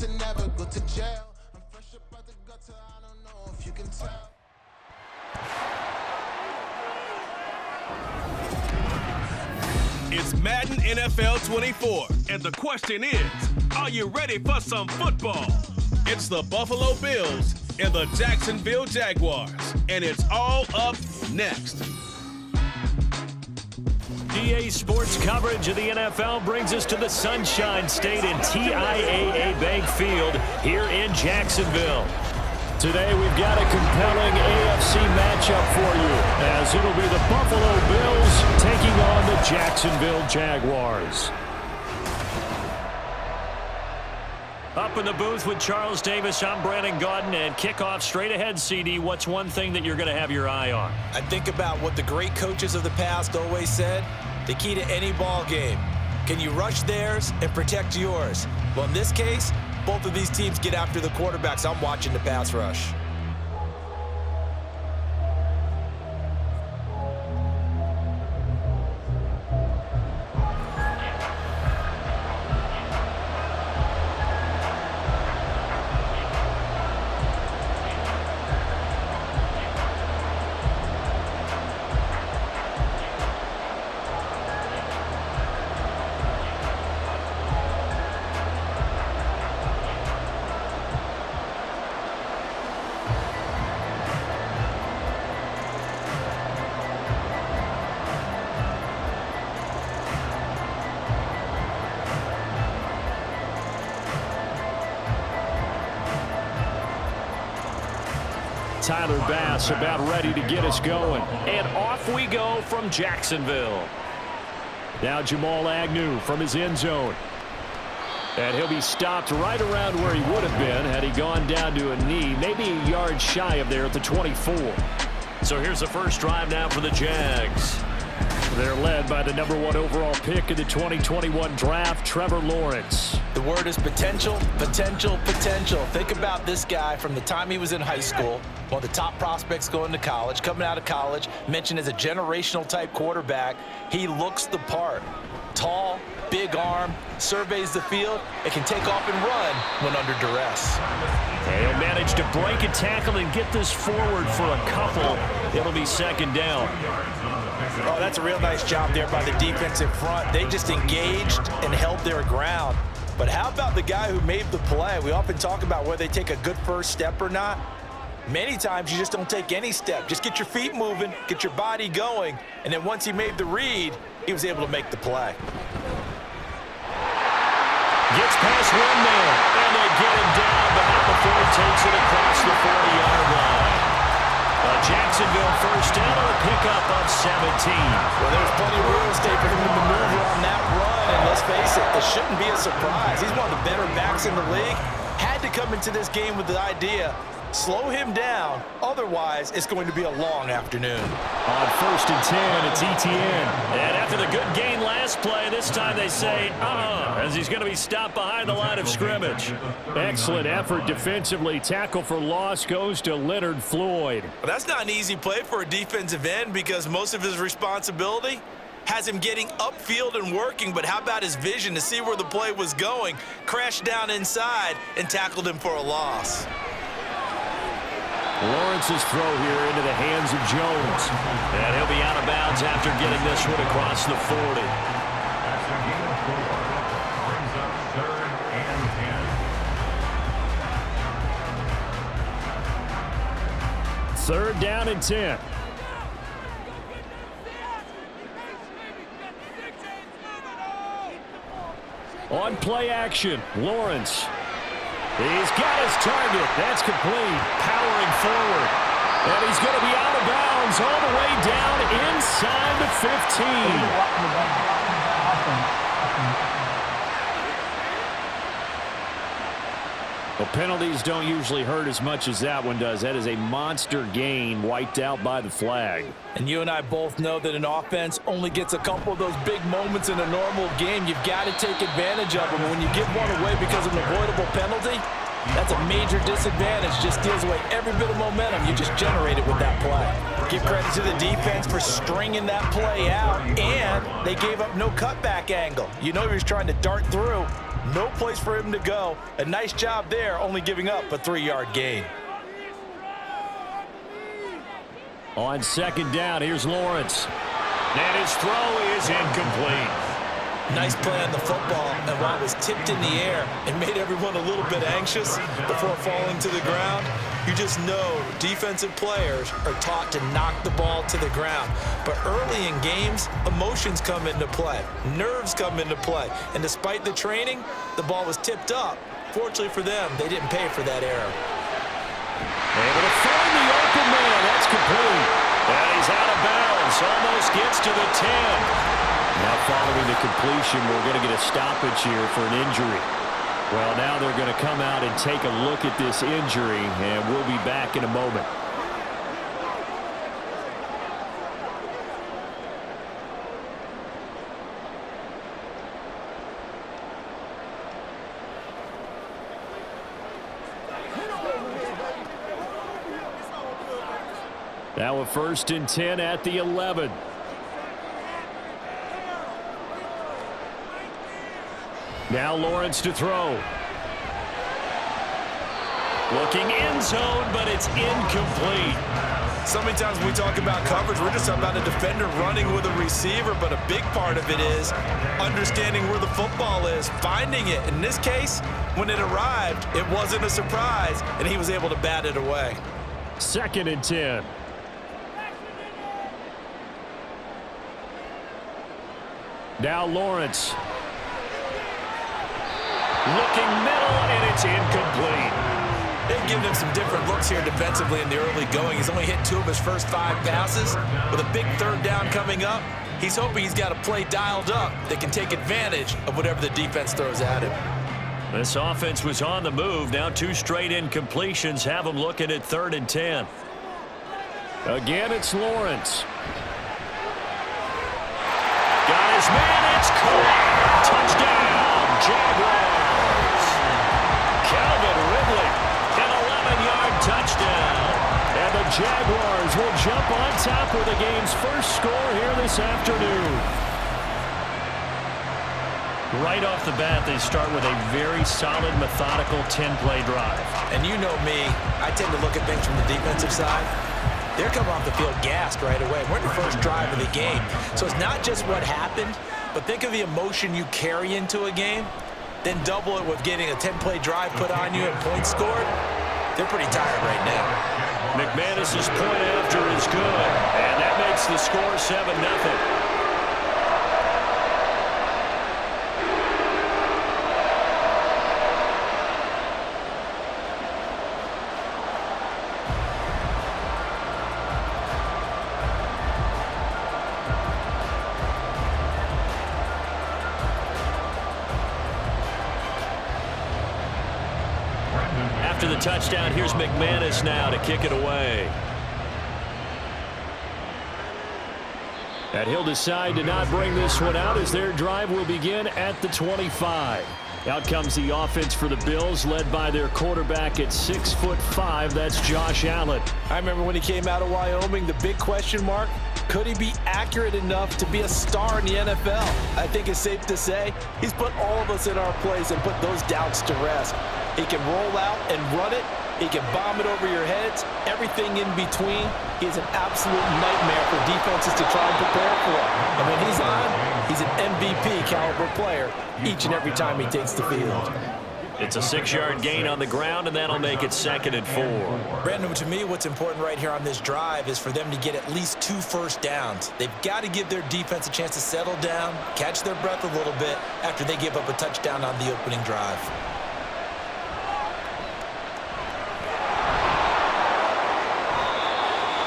to never go to jail. I'm fresh up out the gutter, I don't know if you can tell. It's Madden NFL 24, and the question is, are you ready for some football? It's the Buffalo Bills and the Jacksonville Jaguars, and it's all up next. EA Sports coverage of the NFL brings us to the Sunshine State in TIAA Bank Field here in Jacksonville. Today we've got a compelling AFC matchup for you, as it'll be the Buffalo Bills taking on the Jacksonville Jaguars. Up in the booth with Charles Davis, I'm Brandon Gaudin, and kickoff straight ahead, CD. What's one thing that you're going to have your eye on? I think about what the great coaches of the past always said. The key to any ball game. Can you rush theirs and protect yours? Well, in this case, both of these teams get after the quarterbacks. I'm watching the pass rush. Tyler Bass about ready to get us going. And off we go from Jacksonville. Now Jamal Agnew from his end zone. And he'll be stopped right around where he would have been had he gone down to a knee, maybe a yard shy of there at the 24. So here's the first drive now for the Jags. They're led by the #1 overall pick in the 2021 draft, Trevor Lawrence. The word is potential, potential, potential. Think about this guy from the time he was in high school, one of the top prospects going to college, coming out of college, mentioned as a generational type quarterback. He looks the part. Tall, big arm, surveys the field, and can take off and run when under duress. He'll manage to break a tackle and get this forward for a couple. It'll be second down. Oh, that's a real nice job there by the defensive front. They just engaged and held their ground. But how about the guy who made the play? We often talk about whether they take a good first step or not. Many times you just don't take any step. Just get your feet moving, get your body going, and then once he made the read, he was able to make the play. Gets past one man, and they get him down, but not before he takes it across the 40-yard line. Jacksonville first down on a pickup of 17. Well, there's plenty of real estate for him to maneuver on that run, and let's face it, this shouldn't be a surprise. He's one of the better backs in the league. Had to come into this game with the idea, slow him down, otherwise it's going to be a long afternoon. On 1st and 10, it's Etienne. And after the good gain last play, this time they say, as he's going to be stopped behind the line of scrimmage. Excellent effort defensively. Tackle for loss goes to Leonard Floyd. Well, that's not an easy play for a defensive end because most of his responsibility has him getting upfield and working, but how about his vision to see where the play was going? Crashed down inside and tackled him for a loss. Lawrence's throw here into the hands of Jones. And he'll be out of bounds after getting this one across the 40. Third down and 10. On play action, Lawrence. He's got his target. That's complete. Powering forward. And he's going to be out of bounds all the way down inside the 15. Well, penalties don't usually hurt as much as that one does. That is a monster gain wiped out by the flag. And you and I both know that an offense only gets a couple of those big moments in a normal game. You've got to take advantage of them. When you give one away because of an avoidable penalty, That's a major disadvantage. Just steals away every bit of momentum you just generated with that play. Give credit to the defense for stringing that play out, and they gave up no cutback angle. You know he was trying to dart through. No place for him to go. A nice job there, only giving up a 3-yard gain. On second down, here's Lawrence. And his throw is incomplete. Nice play on the football, and while it was tipped in the air, it made everyone a little bit anxious before falling to the ground. You just know defensive players are taught to knock the ball to the ground. But early in games, emotions come into play. Nerves come into play. And despite the training, the ball was tipped up. Fortunately for them, they didn't pay for that error. Able to find the open man. That's complete. And he's out of bounds. Almost gets to the 10. Now following the completion, we're going to get a stoppage here for an injury. Well, now they're going to come out and take a look at this injury, and we'll be back in a moment. Now a 1st and 10 at the 11. Now Lawrence to throw. Looking end zone, but it's incomplete. So many times when we talk about coverage, we're just talking about a defender running with a receiver, but a big part of it is understanding where the football is, finding it. In this case, when it arrived, it wasn't a surprise, and he was able to bat it away. 2nd and 10. Now Lawrence. Looking middle, and it's incomplete. They've given him some different looks here defensively in the early going. He's only hit 2 of his first 5 passes. With a big 3rd down coming up, he's hoping he's got a play dialed up that can take advantage of whatever the defense throws at him. This offense was on the move. Now 2 straight incompletions have them looking at 3rd and 10. Again, it's Lawrence. Got his man. It's caught. Touchdown, Jaguars. Calvin Ridley, an 11-yard touchdown. And the Jaguars will jump on top with the game's first score here this afternoon. Right off the bat, they start with a very solid, methodical 10-play drive. And you know me, I tend to look at things from the defensive side. They're coming off the field gassed right away. We're in the first drive of the game. So it's not just what happened, but think of the emotion you carry into a game. Then double it with getting a 10-play drive put on you and points scored. They're pretty tired right now. McManus's point after is good, and that makes the score 7-0. After the touchdown, here's McManus now to kick it away. And he'll decide to not bring this one out as their drive will begin at the 25. Out comes the offense for the Bills, led by their quarterback at 6'5". That's Josh Allen. I remember when he came out of Wyoming, the big question mark, could he be accurate enough to be a star in the NFL? I think it's safe to say he's put all of us in our place and put those doubts to rest. He can roll out and run it. He can bomb it over your heads. Everything in between. He is an absolute nightmare for defenses to try and prepare for. And when he's on, he's an MVP caliber player each and every time he takes the field. It's a 6-yard gain on the ground, and that'll make it 2nd and 4. Brandon, to me, what's important right here on this drive is for them to get at least 2 first downs. They've got to give their defense a chance to settle down, catch their breath a little bit after they give up a touchdown on the opening drive.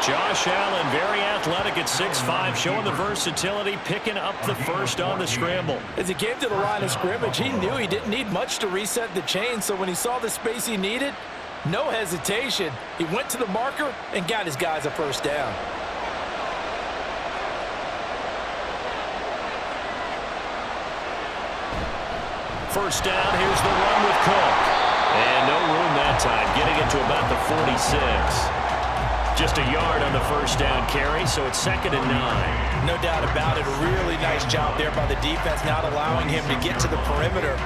Josh Allen, very athletic at 6'5", showing the versatility, picking up the first on the scramble. As he came to the line of scrimmage, he knew he didn't need much to reset the chain, so when he saw the space he needed, no hesitation. He went to the marker and got his guys a first down. First down, here's the run with Cook. And no room time, getting it to about the 46. Just a yard on the first down carry, so it's 2nd and 9. No doubt about it. A really nice job there by the defense, not allowing him to get to the perimeter.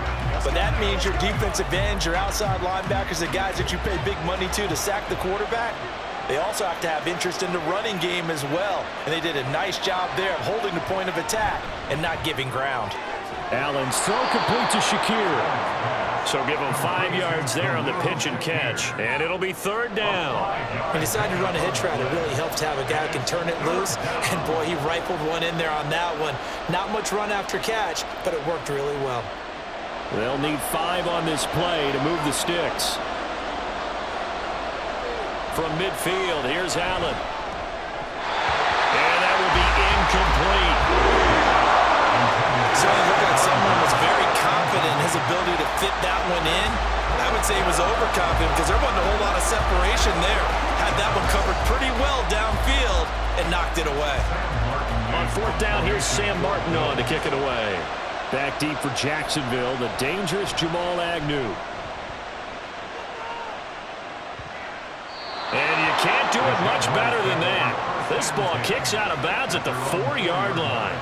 But that means your defensive ends, your outside linebackers, the guys that you pay big money to sack the quarterback, they also have to have interest in the running game as well. And they did a nice job there of holding the point of attack and not giving ground. Allen's throw complete to Shakir. So give him 5 yards there on the pitch and catch. And it'll be 3rd down. He decided to run a hitch route. It really helps to have a guy who can turn it loose. And, boy, he rifled one in there on that one. Not much run after catch, but it worked really well. They'll need 5 on this play to move the sticks. From midfield, here's Allen. And that will be incomplete. Certainly looked like someone was very confident in his ability to fit that one in. I would say he was overconfident because there wasn't a whole lot of separation there. Had that one covered pretty well downfield and knocked it away. On 4th down, here's Sam Martin on to kick it away. Back deep for Jacksonville, the dangerous Jamal Agnew. And you can't do it much better than that. This ball kicks out of bounds at the 4-yard line.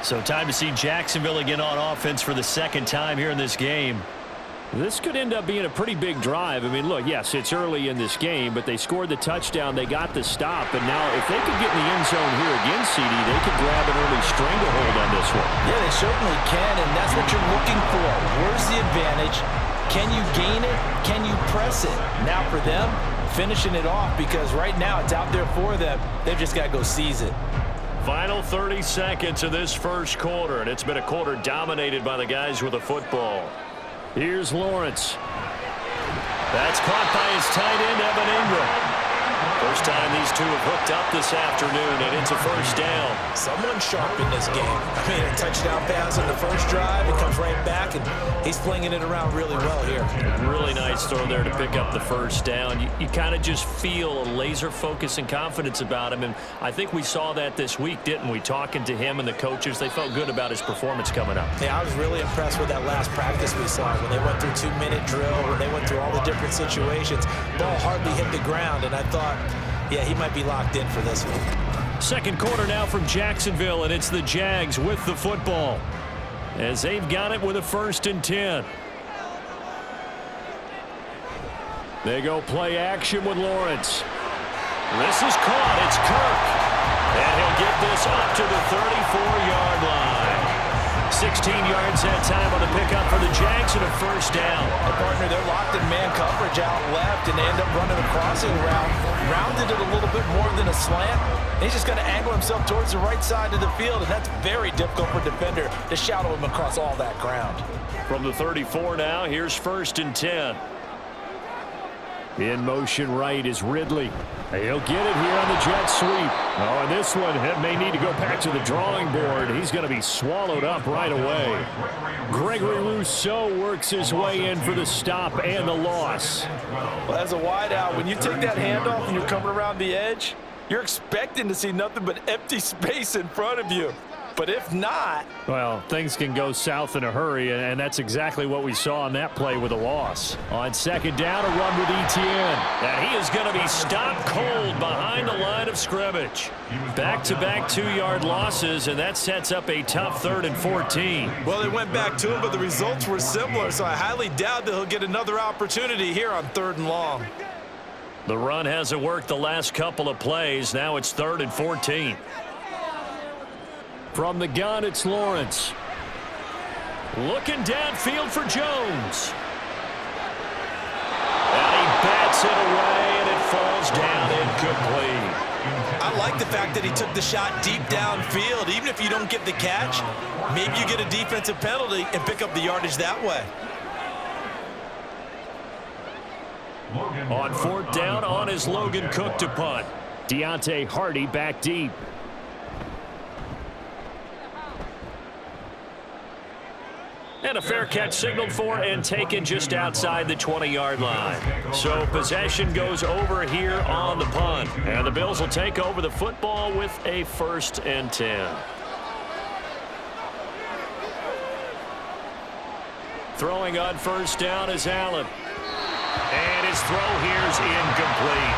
So time to see Jacksonville again on offense for the 2nd time here in this game. This could end up being a pretty big drive. I mean, look, yes, it's early in this game, but they scored the touchdown. They got the stop. And now if they could get in the end zone here again, CD, they could grab an early stranglehold on this one. Yeah, they certainly can, and that's what you're looking for. Where's the advantage? Can you gain it? Can you press it? Now for them, finishing it off, because right now it's out there for them. They've just got to go seize it. Final 30 seconds of this first quarter, and it's been a quarter dominated by the guys with the football. Here's Lawrence. That's caught by his tight end, Evan Ingram. First time these two have hooked up this afternoon, and it's a first down. Someone sharp in this game. I mean, a touchdown pass on the first drive. It comes right back, and he's flinging it around really well here. Really nice throw there to pick up the first down. You kind of just feel a laser focus and confidence about him, and I think we saw that this week, didn't we? Talking to him and the coaches, they felt good about his performance coming up. Yeah, I was really impressed with that last practice we saw when they went through 2-minute drill, when they went through all the different situations. Ball hardly hit the ground, and I thought, yeah, he might be locked in for this one. Second quarter now from Jacksonville, and it's the Jags with the football as they've got it with a 1st and 10. They go play action with Lawrence. This is caught. It's Kirk. And he'll get this up to the 34-yard line. 16 yards that time on the pickup for the Jags and a first down. A partner, they're locked in man coverage out left, and they end up running a crossing route. Rounded it a little bit more than a slant. He's just going to angle himself towards the right side of the field, and that's very difficult for a defender to shadow him across all that ground. From the 34 now, here's 1st and 10. In motion right is Ridley. He'll get it here on the jet sweep. Oh, and this one may need to go back to the drawing board. He's going to be swallowed up right away. Gregory Rousseau works his way in for the stop and the loss. Well, as a wideout, when you take that handoff and you're coming around the edge, you're expecting to see nothing but empty space in front of you. But if not, well, things can go south in a hurry, and that's exactly what we saw on that play with a loss. On 2nd down, a run with Etienne. And he is going to be stopped cold behind the line of scrimmage. Back-to-back 2-yard losses, and that sets up a tough 3rd and 14. Well, they went back to him, but the results were similar, so I highly doubt that he'll get another opportunity here on 3rd and long. The run hasn't worked the last couple of plays. Now it's 3rd and 14. From the gun, it's Lawrence. Looking downfield for Jones. And he bats it away, and it falls down incomplete. I like the fact that he took the shot deep downfield. Even if you don't get the catch, maybe you get a defensive penalty and pick up the yardage that way. On 4th down, on is Logan Cook to punt. Deontay Hardy back deep. And a fair catch signaled for and taken just outside the 20-yard line. So possession goes over here on the punt. And the Bills will take over the football with a 1st and 10. Throwing on 1st down is Allen. And his throw here's incomplete.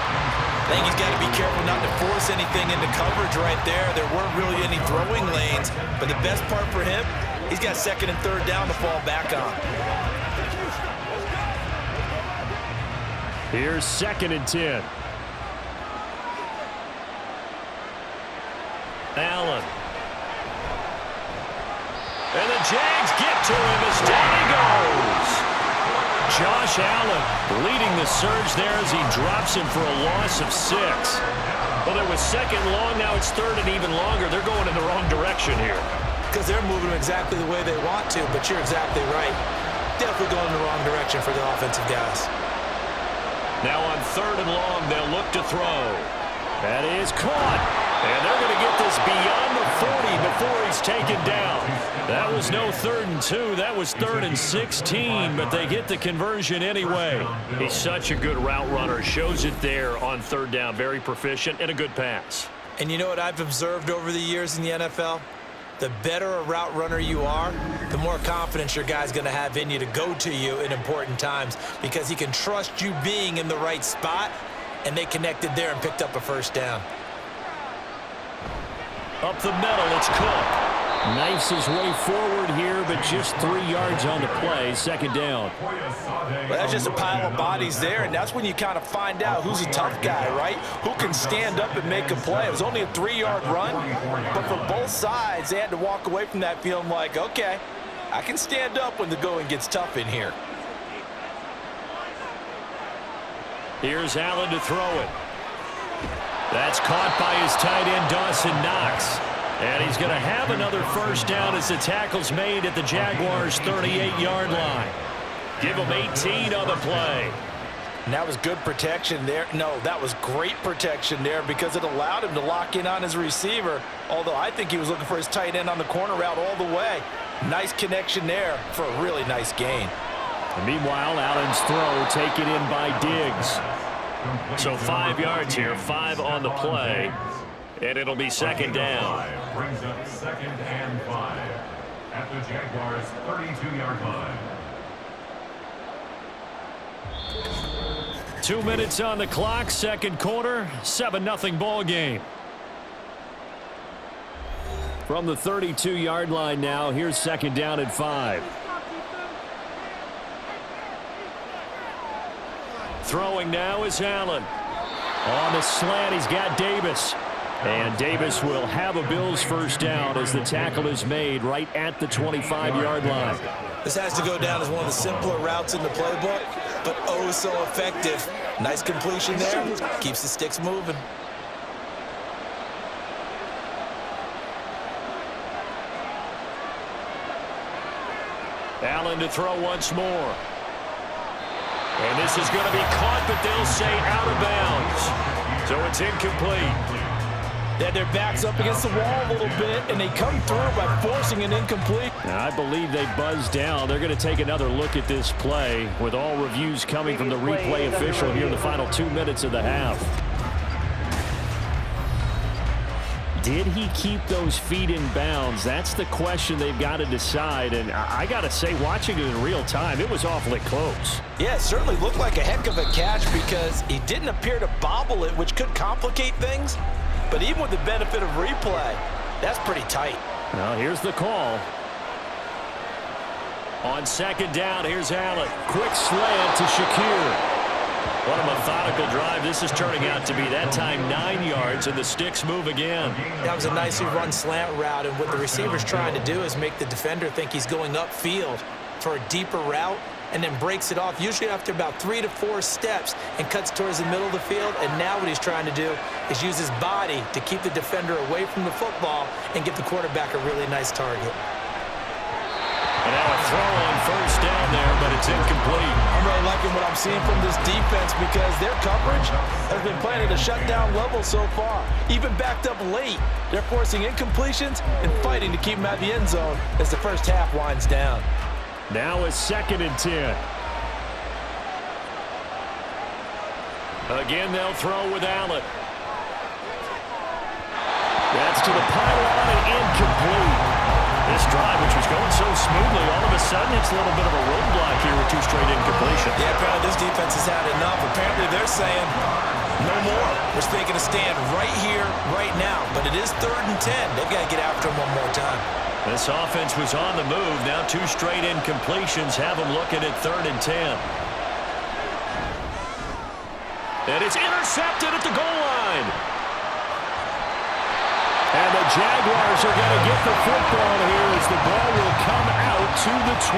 I think he's got to be careful not to force anything into coverage right there. There weren't really any throwing lanes, but the best part for him, he's got second and third down to fall back on. Here's 2nd and 10. Allen. And the Jags get to him as down he goes. Josh Allen leading the surge there as he drops him for a loss of 6. Well, it was 2nd long. Now it's 3rd and even longer. They're going in the wrong direction here. Because they're moving exactly the way they want to, but you're exactly right. Definitely going in the wrong direction for the offensive guys. Now on 3rd and long, they'll look to throw. That is caught. And they're going to get this beyond the 40 before he's taken down. That was no 3rd and 2. That was 3rd and 16, but they get the conversion anyway. He's such a good route runner. Shows it there on 3rd down. Very proficient and a good pass. And you know what I've observed over the years in the NFL? The better a route runner you are, the more confidence your guy's going to have in you to go to you in important times because he can trust you being in the right spot, and they connected there and picked up a 1st down. Up the middle, it's Cook. Knifes his way forward here, but just 3 yards on the play. 2nd down. Well, that's just a pile of bodies there, and that's when you kind of find out who's a tough guy, right? Who can stand up and make a play. It was only a 3-yard run, but for both sides, they had to walk away from that feeling like, okay, I can stand up when the going gets tough in here. Here's Allen to throw it. That's caught by his tight end, Dawson Knox. And he's going to have another 1st down as the tackle's made at the Jaguars' 38-yard line. Give him 18 on the play. And that was good protection there. No, that was great protection there because it allowed him to lock in on his receiver, although I think he was looking for his tight end on the corner route all the way. Nice connection there for a really nice gain. And meanwhile, Allen's throw taken in by Diggs. So 5 yards here, 5 on the play, and it'll be 2nd down. Brings up 2nd and 5 at the Jaguars' 32-yard line. 2 minutes on the clock, 2nd quarter, 7-0 ball game. From the 32-yard line now, here's 2nd down and 5. Throwing now is Allen. On the slant, he's got Davis. And Davis will have a Bills 1st down as the tackle is made right at the 25-yard line. This has to go down as one of the simpler routes in the playbook, but oh so effective. Nice completion there. Keeps the sticks moving. Allen to throw once more. And this is going to be caught, but they'll say out of bounds. So it's incomplete. They had their backs up against the wall a little bit, and they come through by forcing an incomplete. Now, I believe they buzzed down. They're going to take another look at this play with all reviews coming from the replay official here in the final 2 minutes of the half. Did he keep those feet in bounds? That's the question they've got to decide. And I got to say, watching it in real time, it was awfully close. Yeah, it certainly looked like a heck of a catch because he didn't appear to bobble it, which could complicate things. But even with the benefit of replay, that's pretty tight. Now, here's the call. On 2nd down, here's Allen. Quick slant to Shakir. What a methodical drive. This is turning out to be, that time, 9 yards, and the sticks move again. That was a nicely run slant route, and what the receiver's trying to do is make the defender think he's going upfield for a deeper route and then breaks it off, usually after about 3 to 4 steps, and cuts towards the middle of the field. And now what he's trying to do is use his body to keep the defender away from the football and give the quarterback a really nice target. And now a throw on 1st down there, but it's incomplete. I'm really liking what I'm seeing from this defense because their coverage has been playing at a shutdown level so far. Even backed up late, they're forcing incompletions and fighting to keep them out of the end zone as the first half winds down. Now a 2nd and 10. Again, they'll throw with Allen. That's to the pylon and incomplete. This drive, which was going so smoothly, all of a sudden it's a little bit of a roadblock here with 2 straight incompletions. Yeah, apparently this defense has had enough. Apparently they're saying no more. We're making a stand right here, right now. But it is 3rd and 10. They've got to get after him one more time. This offense was on the move. Now 2 straight incompletions have them looking at 3rd and 10. And it's intercepted at the goal line. And the Jaguars are going to get the football here as the ball will come out to the 20.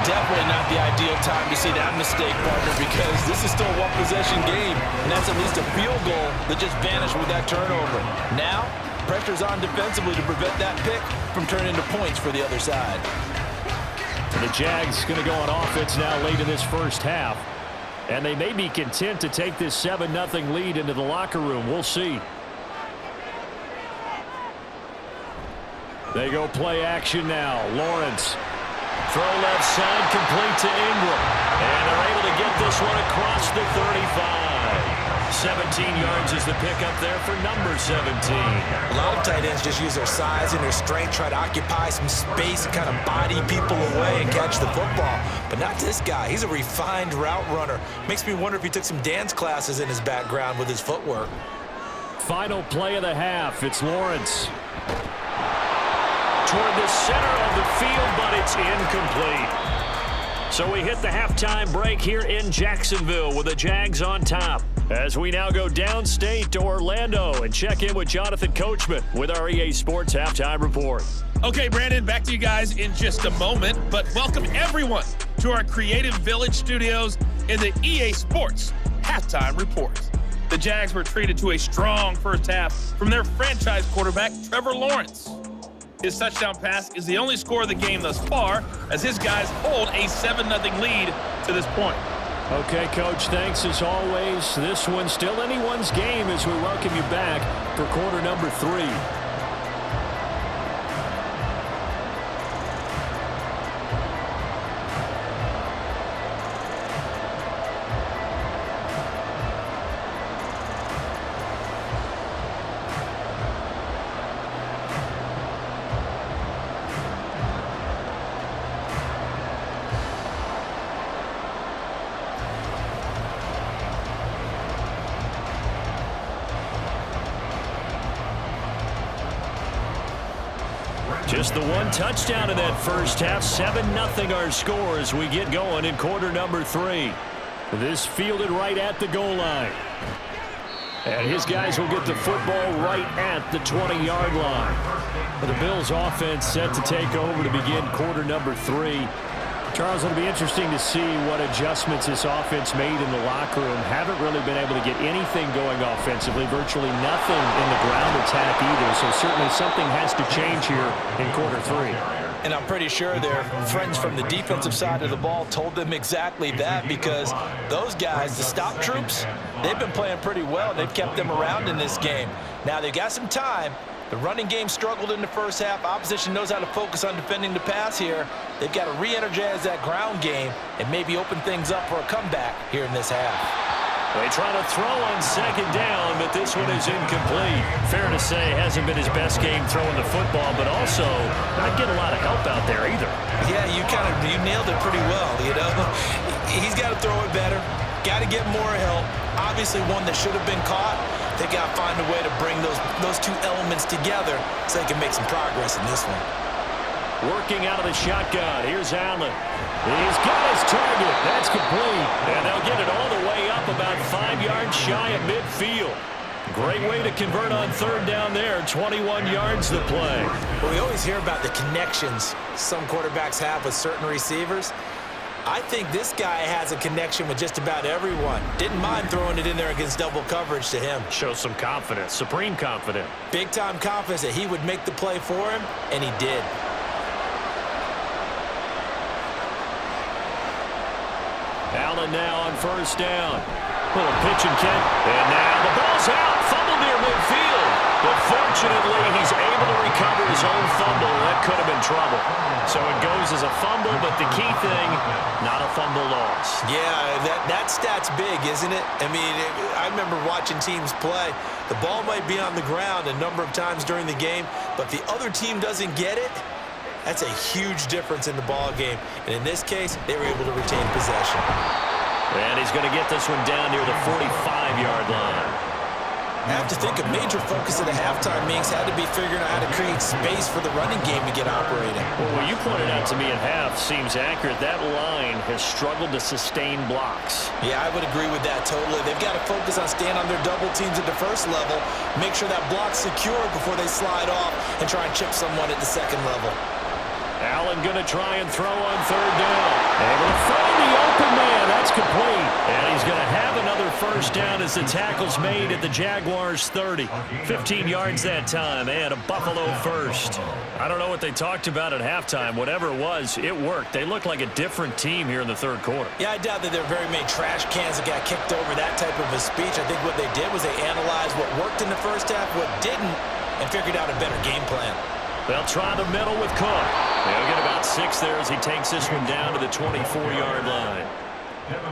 Definitely not the ideal time to see that mistake, partner, because this is still a one-possession game, and that's at least a field goal that just vanished with that turnover. Now, pressure's on defensively to prevent that pick from turning into points for the other side. And the Jags going to go on offense now late in this first half, and they may be content to take this 7-0 lead into the locker room. We'll see. They go play action now. Lawrence. Throw left side, complete to Ingram. And they're able to get this one across the 35. 17 yards is the pickup there for number 17. A lot of tight ends just use their size and their strength, try to occupy some space and kind of body people away and catch the football. But not this guy. He's a refined route runner. Makes me wonder if he took some dance classes in his background with his footwork. Final play of the half. It's Lawrence. Toward the center of the field, but it's incomplete. So we hit the halftime break here in Jacksonville with the Jags on top. As we now go downstate to Orlando and check in with Jonathan Coachman with our EA Sports Halftime Report. Okay, Brandon, back to you guys in just a moment, but welcome everyone to our Creative Village studios in the EA Sports Halftime Report. The Jags were treated to a strong first half from their franchise quarterback, Trevor Lawrence. His touchdown pass is the only score of the game thus far, as his guys hold a 7-0 lead to this point. Okay, Coach, thanks as always. This one's still anyone's game as we welcome you back for quarter number 3. Just the one touchdown in that first half. 7-0 our score as we get going in quarter number 3. This fielded right at the goal line. And his guys will get the football right at the 20-yard line. The Bills offense set to take over to begin quarter number 3. Charles, it'll be interesting to see what adjustments this offense made in the locker room. Haven't really been able to get anything going offensively, virtually nothing in the ground attack either. So certainly something has to change here in quarter 3. And I'm pretty sure their friends from the defensive side of the ball told them exactly that, because those guys, the stop troops, they've been playing pretty well. They've kept them around in this game. Now they've got some time. The running game struggled in the first half. Opposition knows how to focus on defending the pass here. They've got to re-energize that ground game and maybe open things up for a comeback here in this half. They try to throw on second down, but this one is incomplete. Fair to say, hasn't been his best game throwing the football, but also not getting a lot of help out there either. Yeah, you nailed it pretty well, you know. He's got to throw it better. Got to get more help. Obviously one that should have been caught. They got to find a way to bring those two elements together so they can make some progress in this one. Working out of the shotgun. Here's Allen. He's got his target. That's complete. And they'll get it all the way up about 5 yards shy of midfield. Great way to convert on third down there. 21 yards to play. Well, we always hear about the connections some quarterbacks have with certain receivers. I think this guy has a connection with just about everyone. Didn't mind throwing it in there against double coverage to him. Shows some confidence, supreme confidence. Big-time confidence that he would make the play for him, and he did. Allen now on first down. Little pitch and kick. And now the ball's out. Fumble near midfield. But fortunately, he's able to recover his own fumble. That could have been trouble. So it goes as a fumble, but the key thing, not a fumble loss. Yeah, that stat's big, isn't it? I mean, I remember watching teams play. The ball might be on the ground a number of times during the game, but if the other team doesn't get it, That's a huge difference in the ball game. And in this case, they were able to retain possession. And he's going to get this one down near the 45-yard line. I have to think a major focus of the halftime meetings had to be figuring out how to create space for the running game to get operating. Well, what you pointed out to me at half seems accurate. That line has struggled to sustain blocks. Yeah, I would agree with that totally. They've got to focus on staying on their double teams at the first level, make sure that block's secure before they slide off and try and chip someone at the second level. Allen going to try and throw on third down. Able to find the open man. That's complete. And he's going to have another first down as the tackle's made at the Jaguars 30. 15 yards that time and a Buffalo first. I don't know what they talked about at halftime. Whatever it was, it worked. They look like a different team here in the third quarter. Yeah, I doubt that there are very many trash cans that got kicked over that type of a speech. I think what they did was they analyzed what worked in the first half, what didn't, and figured out a better game plan. They'll try the middle with Cook. They'll get about 6 there as he takes this one down to the 24-yard line.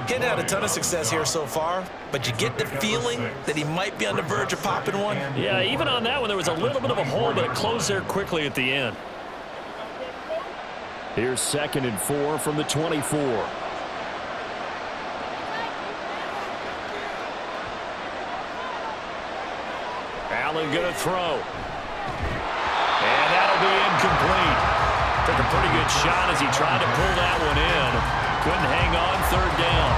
Getting had a ton of success here so far, but you get the feeling that he might be on the verge of popping one. Yeah, even on that one, there was a little bit of a hole, but it closed there quickly at the end. Here's 2nd and 4 from the 24. Allen going to throw. And that'll be incomplete. Took a pretty good shot as he tried to pull that one in. Couldn't hang on, third down.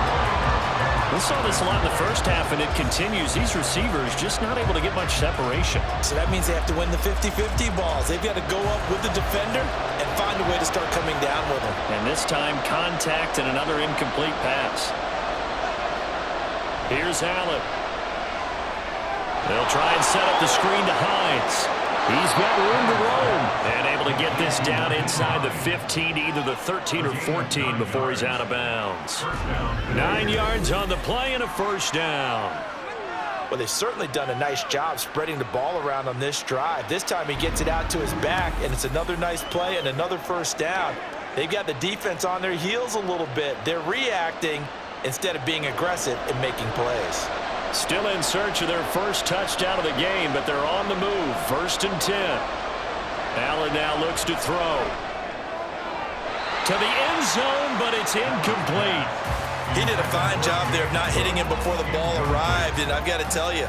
We saw this a lot in the first half, and it continues. These receivers just not able to get much separation. So that means they have to win the 50-50 balls. They've got to go up with the defender and find a way to start coming down with him. And this time, contact and another incomplete pass. Here's Allen. They'll try and set up the screen to Hines. He's got room to roam and able to get this down inside the 15 to either the 13 or 14 before he's out of bounds. 9 yards on the play and a first down. Well, they've certainly done a nice job spreading the ball around on this drive. This time he gets it out to his back, and it's another nice play and another first down. They've got the defense on their heels a little bit. They're reacting instead of being aggressive and making plays. Still in search of their first touchdown of the game, but they're on the move. 1st and 10. Allen now looks to throw. To the end zone, but it's incomplete. He did a fine job there of not hitting him before the ball arrived, and I've got to tell you,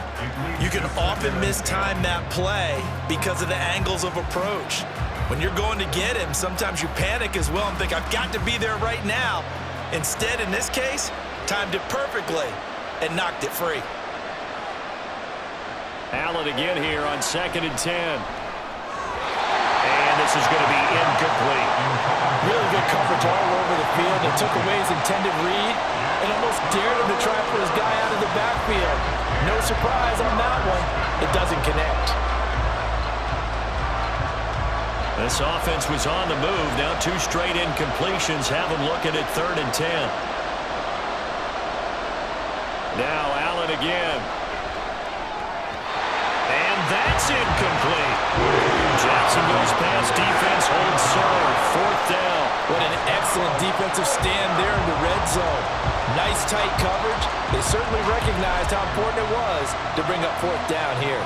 you can often mistime that play because of the angles of approach. When you're going to get him, sometimes you panic as well and think, I've got to be there right now. Instead, in this case, timed it perfectly and knocked it free. Allen again here on 2nd and 10. And this is going to be incomplete. Really good coverage all over the field. It took away his intended read and almost dared him to try and put his guy out of the backfield. No surprise on that one. It doesn't connect. This offense was on the move. Now 2 straight incompletions have them looking at 3rd and 10. Now Allen again. And that's incomplete. Jacksonville's pass defense holds serve. 4th down. What an excellent defensive stand there in the red zone. Nice tight coverage. They certainly recognized how important it was to bring up 4th down here.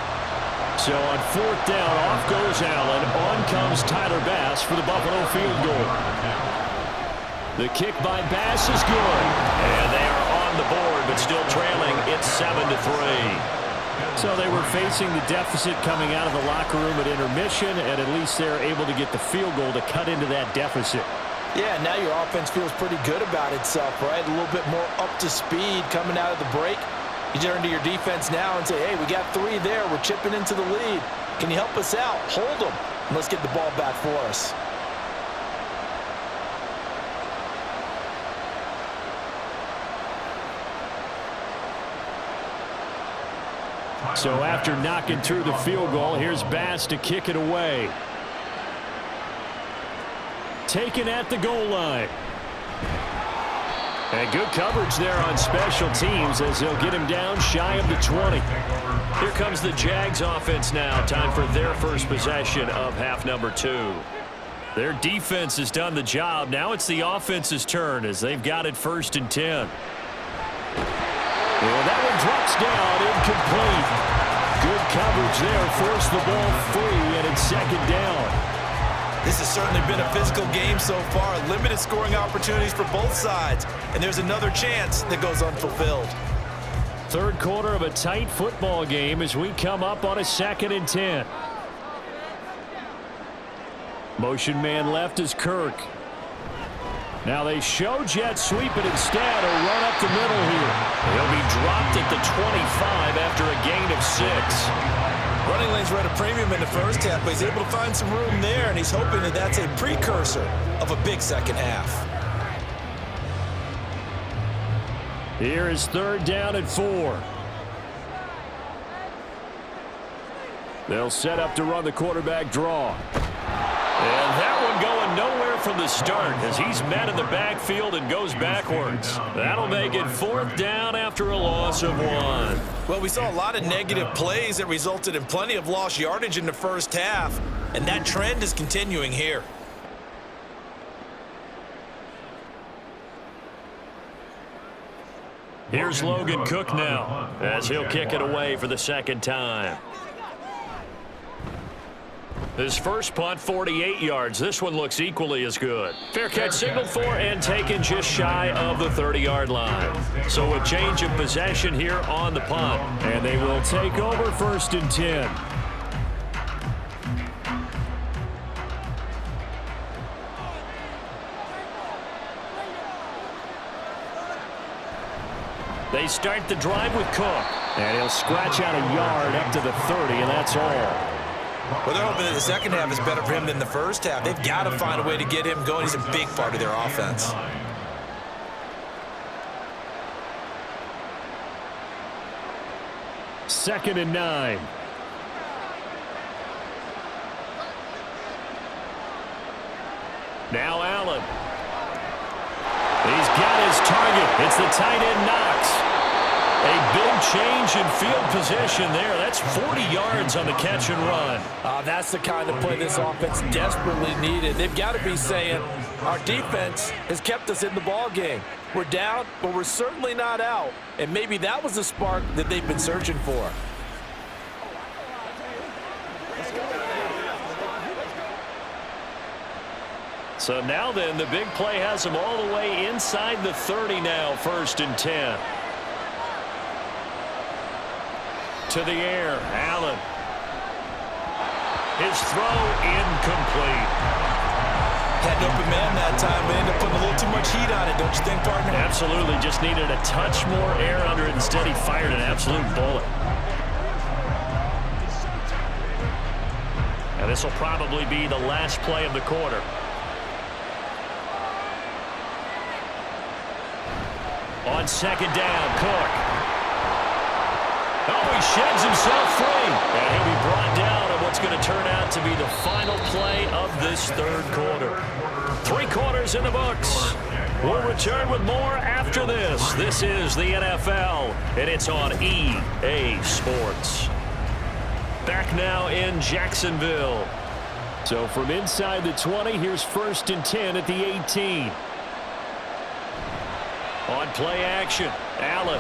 So on 4th down, off goes Allen. On comes Tyler Bass for the Buffalo field goal. The kick by Bass is good. And they are on the board, but still trailing. It's 7-3. So they were facing the deficit coming out of the locker room at intermission, and at least they're able to get the field goal to cut into that deficit. Yeah, now your offense feels pretty good about itself, right? A little bit more up to speed coming out of the break. You turn to your defense now and say, hey, we got 3 there. We're chipping into the lead. Can you help us out? Hold them, and let's get the ball back for us. So after knocking through the field goal, here's Bass to kick it away. Taken at the goal line. And good coverage there on special teams as they'll get him down shy of the 20. Here comes the Jags offense now. Time for their first possession of half number 2. Their defense has done the job. Now it's the offense's turn as they've got it 1st and 10. Well, that one drops down, incomplete. Good coverage there, forced the ball free, and it's 2nd down. This has certainly been a physical game so far. Limited scoring opportunities for both sides. And there's another chance that goes unfulfilled. Third quarter of a tight football game as we come up on a 2nd and 10. Motion man left is Kirk. Now they show jet sweep, but instead a run up the middle here. He'll be dropped at the 25 after a gain of 6. Running lanes were at a premium in the first half, but he's able to find some room there, and he's hoping that that's a precursor of a big second half. Here is 3rd down and 4. They'll set up to run the quarterback draw. And that one going nowhere from the start as he's met in the backfield and goes backwards. That'll make it 4th down after a loss of 1. Well, we saw a lot of negative plays that resulted in plenty of lost yardage in the first half, and that trend is continuing here. Here's Logan Cook now as he'll kick it away for the 2nd time. His first punt, 48 yards. This one looks equally as good. Fair catch signaled for and taken just shy of the 30-yard line. So a change of possession here on the punt. And they will take over 1st and 10. They start the drive with Cook. And he'll scratch out a yard up to the 30, and that's all. Well, they're hoping that the second half is better for him than the first half. They've got to find a way to get him going. He's a big part of their offense. Second and 9. Now Allen. He's got his target. It's the tight end Knox. A big change in field position there. That's 40 yards on the catch and run. That's the kind of play this offense desperately needed. They've got to be saying, our defense has kept us in the ball game. We're down, but we're certainly not out. And maybe that was the spark that they've been searching for. So now then, the big play has them all the way inside the 30 now, 1st and 10. To the air, Allen. His throw incomplete. Had an open man that time, but ended up putting a little too much heat on it, don't you think, partner? Absolutely, just needed a touch more air under it. Instead, he fired an absolute bullet. And this will probably be the last play of the quarter. On 2nd down, Cook. Oh, he sheds himself free. And he'll be brought down on what's going to turn out to be the final play of this 3rd quarter. 3 quarters in the books. We'll return with more after this. This is the NFL, and it's on EA Sports. Back now in Jacksonville. So from inside the 20, here's 1st and 10 at the 18. On play action, Allen.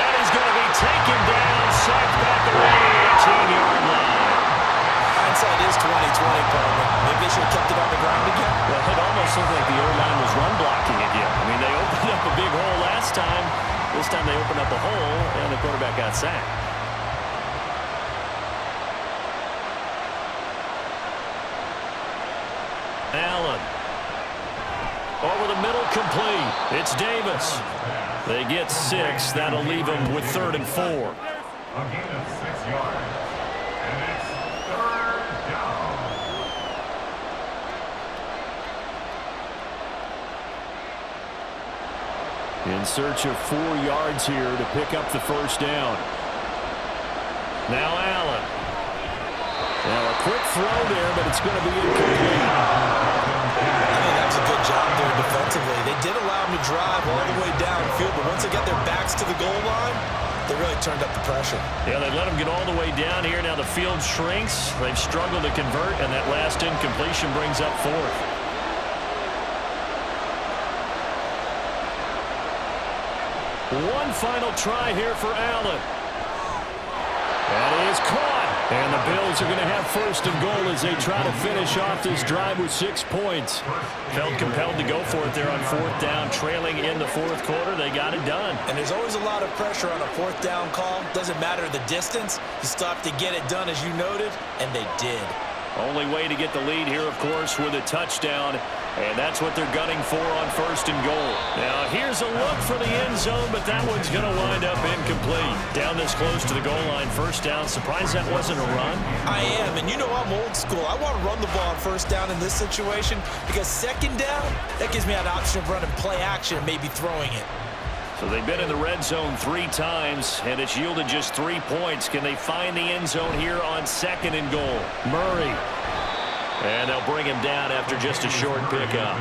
And he's going to be taken down, sacked back around the 18-yard line. Hindsight is 20/20, partner. Maybe they should have kept it on the ground again. Well, it almost looked like the O-line was run blocking again. I mean, they opened up a big hole last time. This time they opened up a hole, and the quarterback got sacked. Allen. Over the middle, complete. It's Davis. They get 6. That'll leave them with 3rd and 4. A gain of 6 yards. And it's 3rd down. In search of 4 yards here to pick up the 1st down. Now Allen. Now a quick throw there, but it's going to be incomplete. I think that's a good job there defensively. They did allow him to drive all the way downfield, but once they got their backs to the goal line, they really turned up the pressure. Yeah, they let him get all the way down here. Now the field shrinks. They've struggled to convert, and that last incompletion brings up 4th. One final try here for Allen. And he is caught. And the Bills are going to have first and goal as they try to finish off this drive with 6 points. Felt compelled to go for it there on fourth down, trailing in the fourth quarter. They got it done. And there's always a lot of pressure on a fourth down call. Doesn't matter the distance. You still have to get it done, as you noted, and they did. Only way to get the lead here, of course, with a touchdown. And that's what they're gunning for on first and goal. Now, here's a look for the end zone, but that one's going to wind up incomplete. Down this close to the goal line, first down. Surprised that wasn't a run? I am, and you know I'm old school. I want to run the ball on first down in this situation because second down, that gives me an option of running play action and maybe throwing it. So they've been in the red zone 3 times, and it's yielded just 3 points. Can they find the end zone here on second and goal? Murray. And they'll bring him down after just a short pickup.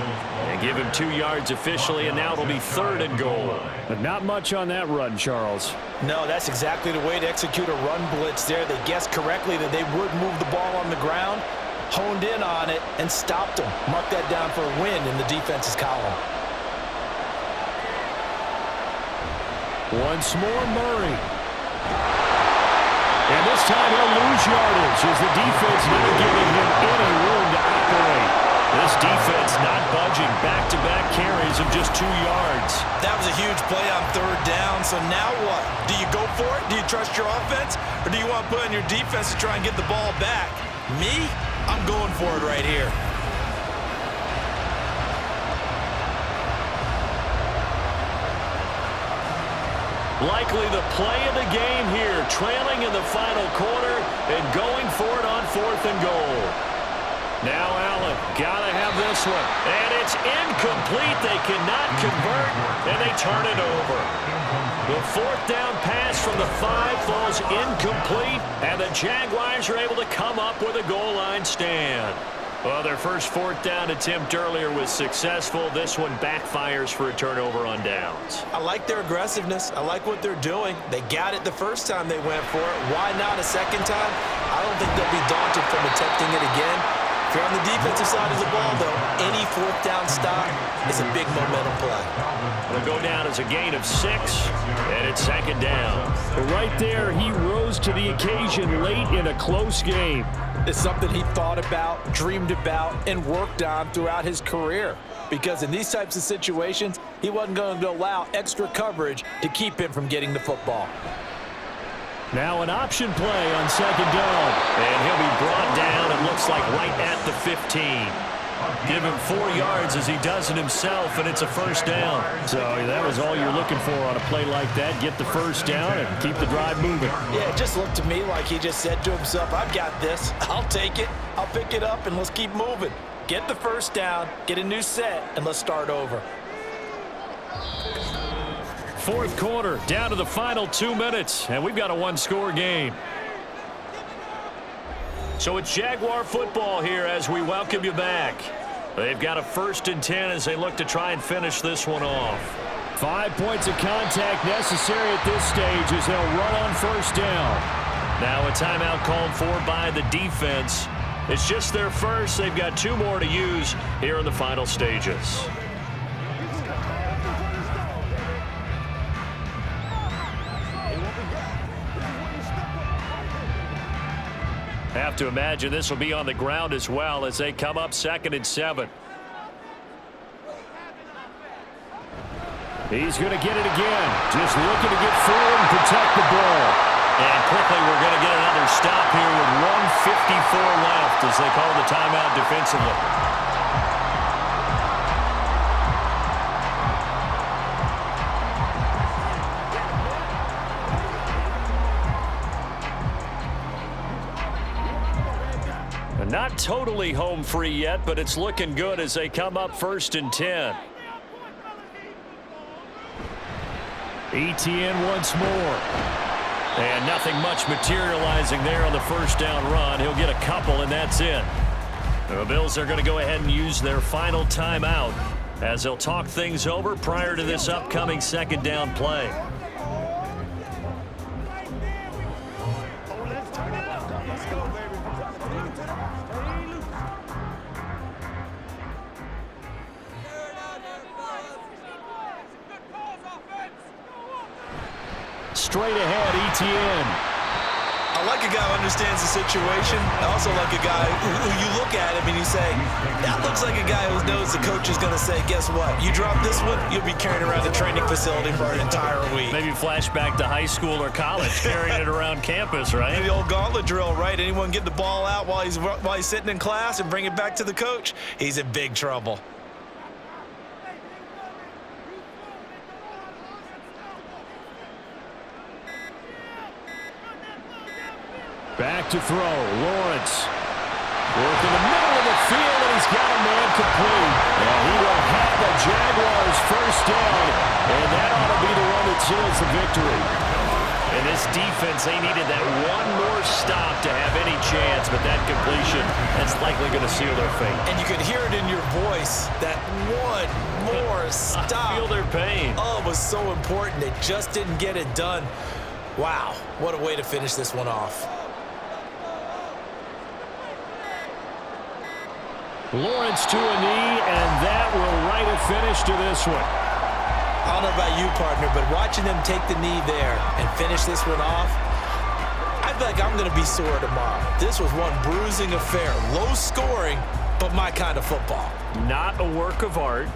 And give him 2 yards officially, and now it'll be third and goal. But not much on that run, Charles. No, that's exactly the way to execute a run blitz there. They guessed correctly that they would move the ball on the ground, honed in on it, and stopped them. Mark that down for a win in the defense's column. Once more, Murray. And this time he'll lose yardage as the defense not giving him any room to operate. This defense not budging. Back-to-back carries of just 2 yards. That was a huge play on third down, so now what? Do you go for it? Do you trust your offense? Or do you want to put on your defense to try and get the ball back? Me? I'm going for it right here. Likely the play of the game here, trailing in the final quarter and going for it on fourth and goal. Now Allen, gotta have this one. And it's incomplete. They cannot convert, and they turn it over. The fourth down pass from the 5 falls incomplete, and the Jaguars are able to come up with a goal line stand. Well, their first fourth down attempt earlier was successful. This one backfires for a turnover on downs. I like their aggressiveness. I like what they're doing. They got it the first time they went for it. Why not a second time? I don't think they'll be daunted from attempting it again. If you're on the defensive side of the ball, though, any fourth down stop is a big momentum play. It'll go down as a gain of 6, and it's second down. But right there, he rose to the occasion late in a close game. It's something he thought about, dreamed about, and worked on throughout his career. Because in these types of situations, he wasn't going to allow extra coverage to keep him from getting the football. Now an option play on second down. And he'll be brought down, it looks like right at the 15. Give him 4 yards as he does it himself, and it's a first down. So that was all you're looking for on a play like that. Get the first down and keep the drive moving. Yeah, it just looked to me like he just said to himself, I've got this. I'll take it. I'll pick it up, and let's keep moving. Get the first down, get a new set, and let's start over. Fourth quarter, down to the final 2 minutes, and we've got a one-score game. So it's Jaguar football here as we welcome you back. They've got a 1st and 10 as they look to try and finish this one off. 5 points of contact necessary at this stage as they'll run on first down. Now a timeout called for by the defense. It's just their first. They've got 2 more to use here in the final stages. Have to imagine this will be on the ground as well as they come up 2nd and 7. He's going to get it again. Just looking to get forward and protect the ball. And quickly we're going to get another stop here with 1:54 left as they call the timeout defensively. Not totally home free yet, but it's looking good as they come up 1st and 10. ETN once more. And nothing much materializing there on the first down run. He'll get a couple, and that's it. The Bills are going to go ahead and use their final timeout as they'll talk things over prior to this upcoming second down play. Straight ahead, ETN. I like a guy who understands the situation. I also like a guy who you look at him and you say, that looks like a guy who knows the coach is going to say, guess what? You drop this one, you'll be carrying around the training facility for an entire week. Maybe flashback to high school or college, carrying it around campus, right? The old gauntlet drill, right? Anyone get the ball out while he's sitting in class and bring it back to the coach, he's in big trouble. Back to throw. Lawrence. Work in the middle of the field, and he's got a man complete. And he will have the Jaguars first down, and that ought to be the one that seals the victory. And this defense, they needed that one more stop to have any chance, but that completion, that's likely going to seal their fate. And you could hear it in your voice, that one more stop. I feel their pain. Oh, it was so important. They just didn't get it done. Wow, what a way to finish this one off. Lawrence to a knee, and that will write a finish to this one. I don't know about you, partner, but watching them take the knee there and finish this one off, I feel like I'm going to be sore tomorrow. This was one bruising affair. Low scoring, but my kind of football. Not a work of art,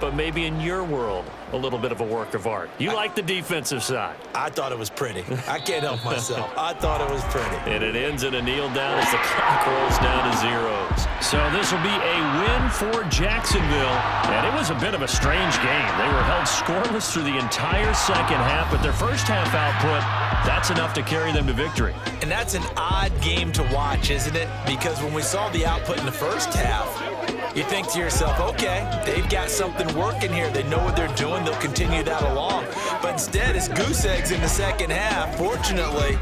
but maybe in your world, a little bit of a work of art. You like the defensive side. I thought it was pretty. I can't help myself. I thought it was pretty. And it ends in a kneel down as the clock rolls down to zeros. So this will be a win for Jacksonville. And it was a bit of a strange game. They were held scoreless through the entire second half, but their first half output, that's enough to carry them to victory. And that's an odd game to watch, isn't it? Because when we saw the output in the first half, you think to yourself, okay, they've got something working here. They know what they're doing. They'll continue that along. But instead, it's goose eggs in the second half. Fortunately,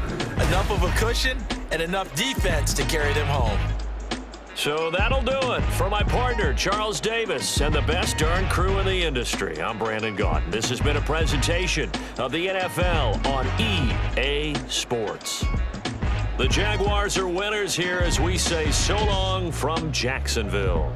enough of a cushion and enough defense to carry them home. So that'll do it. For my partner, Charles Davis, and the best darn crew in the industry, I'm Brandon Gaudin. This has been a presentation of the NFL on EA Sports. The Jaguars are winners here as we say so long from Jacksonville.